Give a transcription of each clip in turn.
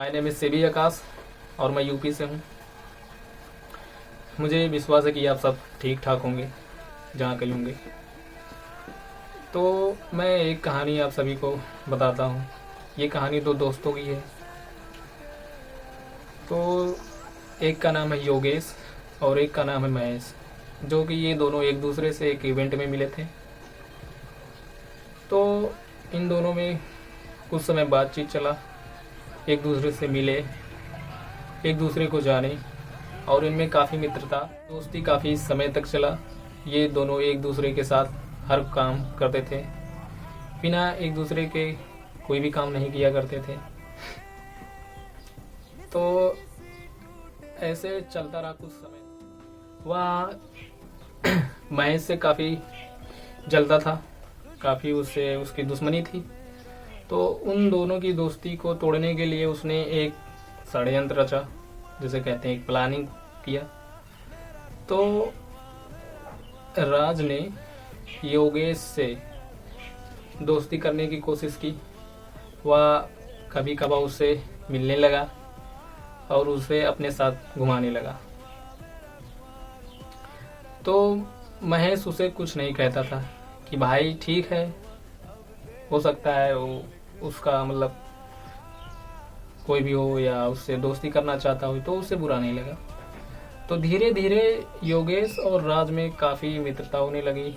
My name is SEBI आकाश और मैं UP से हूँ। मुझे विश्वास है कि आप सब ठीक ठाक होंगे जहाँ कहीं होंगे। तो मैं एक कहानी आप सभी को बताता हूँ। ये कहानी दो दोस्तों की है। तो एक का नाम है योगेश और एक का नाम है महेश, जो कि ये दोनों एक दूसरे से एक इवेंट में मिले थे। तो इन दोनों में कुछ समय बातचीत चला, एक दूसरे से मिले, एक दूसरे को जाने और इनमें काफ़ी मित्रता दोस्ती काफ़ी समय तक चला। ये दोनों एक दूसरे के साथ हर काम करते थे, बिना एक दूसरे के कोई भी काम नहीं किया करते थे। तो ऐसे चलता रहा कुछ समय। वह महेश से काफ़ी जलता था, काफ़ी उससे उसकी दुश्मनी थी। तो उन दोनों की दोस्ती को तोड़ने के लिए उसने एक षड्यंत्र रचा, जिसे कहते हैं एक प्लानिंग किया। तो राज ने योगेश से दोस्ती करने की कोशिश की। वह कभी कभार उससे मिलने लगा और उसे अपने साथ घुमाने लगा। तो महेश उसे कुछ नहीं कहता था कि भाई ठीक है, हो सकता है वो उसका मतलब कोई भी हो या उससे दोस्ती करना चाहता हो, तो उससे बुरा नहीं लगा। तो धीरे धीरे योगेश और राज में काफ़ी मित्रता होने लगी।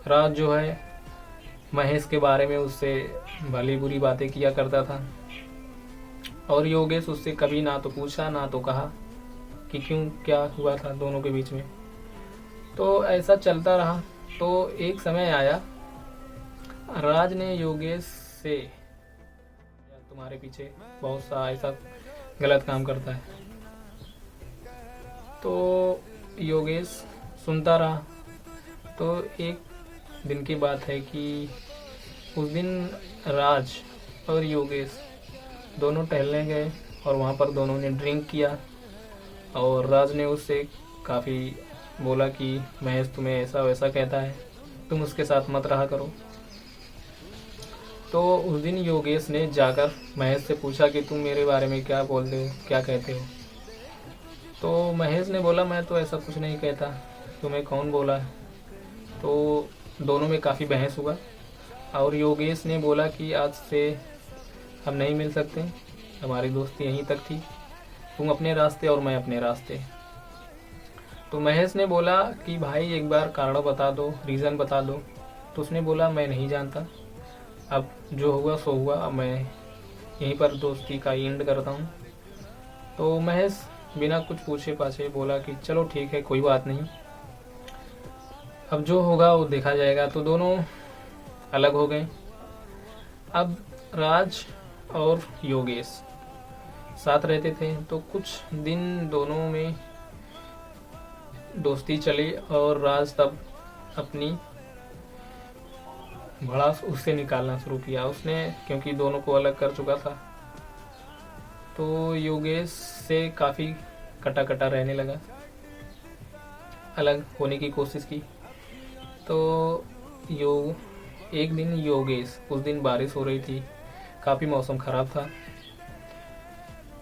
राज जो है महेश के बारे में उससे भली बुरी बातें किया करता था और योगेश उससे कभी ना तो पूछा ना तो कहा कि क्यों, क्या हुआ था दोनों के बीच में। तो ऐसा चलता रहा। तो एक समय आया, राज ने योगेश से तुम्हारे पीछे बहुत सा ऐसा गलत काम करता है। तो योगेश सुनता रहा। तो एक दिन की बात है कि उस दिन राज और योगेश दोनों टहलने गए और वहाँ पर दोनों ने ड्रिंक किया और राज ने उससे काफ़ी बोला कि महेश तुम्हें ऐसा वैसा कहता है, तुम उसके साथ मत रहा करो। तो उस दिन योगेश ने जाकर महेश से पूछा कि तुम मेरे बारे में क्या बोलते हो, क्या कहते हो। तो महेश ने बोला मैं तो ऐसा कुछ नहीं कहता, तुम्हें कौन बोला। तो दोनों में काफ़ी बहस हुआ और योगेश ने बोला कि आज से हम नहीं मिल सकते, हमारी दोस्ती यहीं तक थी, तुम अपने रास्ते और मैं अपने रास्ते। तो महेश ने बोला कि भाई एक बार कारण बता दो, रीज़न बता दो। तो उसने बोला मैं नहीं जानता, अब जो हुआ सो हुआ, अब मैं यहीं पर दोस्ती का एंड करता हूँ। तो महेश बिना कुछ पूछे पाछे बोला कि चलो ठीक है, कोई बात नहीं, अब जो होगा वो देखा जाएगा। तो दोनों अलग हो गए। अब राज और योगेश साथ रहते थे। तो कुछ दिन दोनों में दोस्ती चली और राज तब अपनी भड़ास उससे निकालना शुरू किया उसने, क्योंकि दोनों को अलग कर चुका था। तो योगेश से काफ़ी कटा कटा रहने लगा, अलग होने की कोशिश की। तो एक दिन योगेश, उस दिन बारिश हो रही थी, काफ़ी मौसम ख़राब था।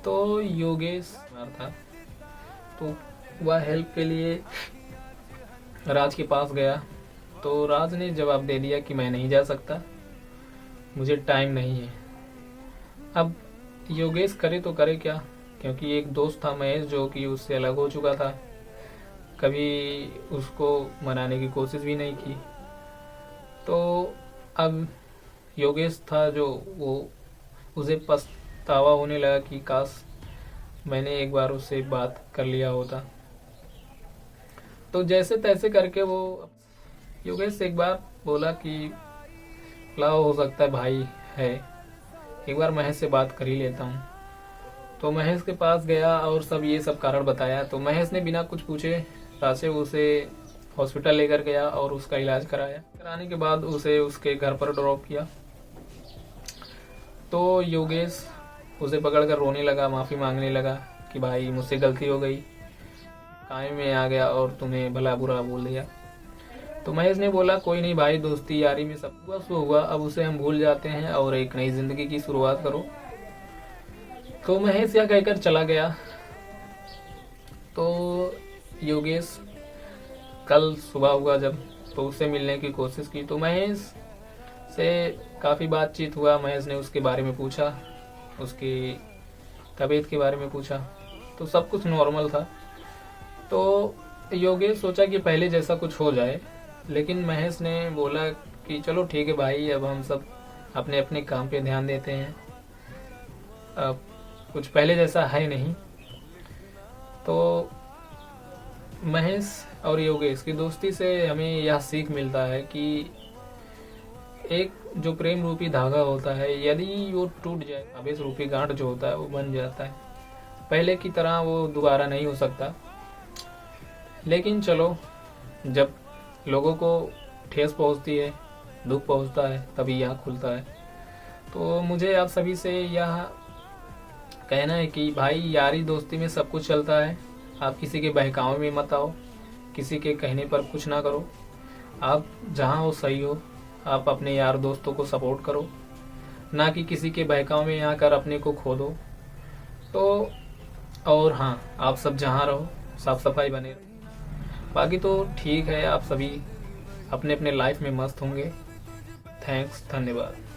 तो योगेश बीमार था। तो वह हेल्प के लिए राज के पास गया। तो राज ने जवाब दे दिया कि मैं नहीं जा सकता, मुझे टाइम नहीं है। अब योगेश करे तो करे क्या, क्योंकि एक दोस्त था महेश जो कि उससे अलग हो चुका था, कभी उसको मनाने की कोशिश भी नहीं की। तो अब योगेश था जो वो उसे पछतावा होने लगा कि काश मैंने एक बार उससे बात कर लिया होता। तो जैसे तैसे करके वो योगेश से एक बार बोला कि लाओ, हो सकता है भाई है, एक बार महेश से बात कर ही लेता हूँ। तो महेश के पास गया और ये सब कारण बताया। तो महेश ने बिना कुछ पूछे पाछे उसे हॉस्पिटल लेकर गया और उसका इलाज कराने के बाद उसे उसके घर पर ड्रॉप किया। तो योगेश उसे पकड़कर रोने लगा, माफ़ी मांगने लगा कि भाई मुझसे गलती हो गई, काम में आ गया और तुम्हें भला बुरा बोल दिया। तो महेश ने बोला कोई नहीं भाई, दोस्ती यारी में सब हुआ सो हुआ, अब उसे हम भूल जाते हैं और एक नई जिंदगी की शुरुआत करो। तो महेश यह कहकर चला गया। तो योगेश कल सुबह हुआ जब, तो उससे मिलने की कोशिश की। तो महेश से काफ़ी बातचीत हुआ। महेश ने उसके बारे में पूछा, उसकी तबीयत के बारे में पूछा, तो सब कुछ नॉर्मल था। तो योगेश सोचा कि पहले जैसा कुछ हो जाए, लेकिन महेश ने बोला कि चलो ठीक है भाई, अब हम सब अपने अपने काम पे ध्यान देते हैं, अब कुछ पहले जैसा है नहीं। तो महेश और योगेश की दोस्ती से हमें यह सीख मिलता है कि एक जो प्रेम रूपी धागा होता है, यदि वो टूट जाए, आवेश रूपी गांठ जो होता है वो बन जाता है। पहले की तरह वो दोबारा नहीं हो सकता। लेकिन चलो, जब लोगों को ठेस पहुंचती है, दुख पहुंचता है, तभी यह खुलता है। तो मुझे आप सभी से यह कहना है कि भाई, यारी दोस्ती में सब कुछ चलता है। आप किसी के बहकावे में मत आओ, किसी के कहने पर कुछ ना करो। आप जहाँ हो सही हो, आप अपने यार दोस्तों को सपोर्ट करो, ना कि किसी के बहकावे में आकर अपने को खो दो। तो और हाँ, आप सब जहाँ रहो, साफ सफाई बने रहो। बाकी तो ठीक है, आप सभी अपने अपने लाइफ में मस्त होंगे। थैंक्स, धन्यवाद।